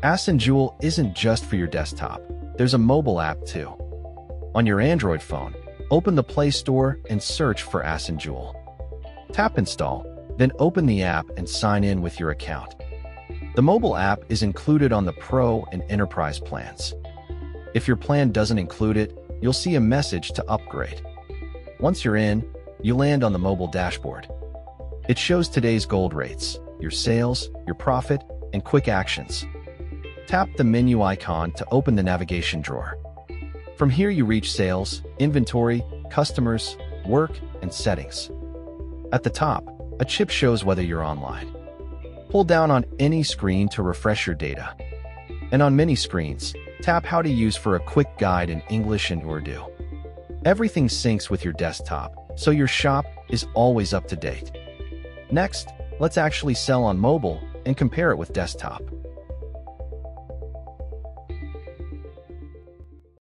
Assan Jewel isn't just for your desktop. There's a mobile app too. On your Android phone, open the Play Store and search for Assan Jewel. Tap Install, then open the app and sign in with your account. The mobile app is included on the Pro and Enterprise plans. If your plan doesn't include it, you'll see a message to upgrade. Once you're in, you land on the mobile dashboard. It shows today's gold rates, your sales, your profit, and quick actions. Tap the menu icon to open the navigation drawer. From here you reach Sales, Inventory, Customers, Work, and Settings. At the top, a chip shows whether you're online. Pull down on any screen to refresh your data. And on many screens, tap How to Use for a quick guide in English and Urdu. Everything syncs with your desktop, so your shop is always up to date. Next, let's actually sell on mobile and compare it with desktop.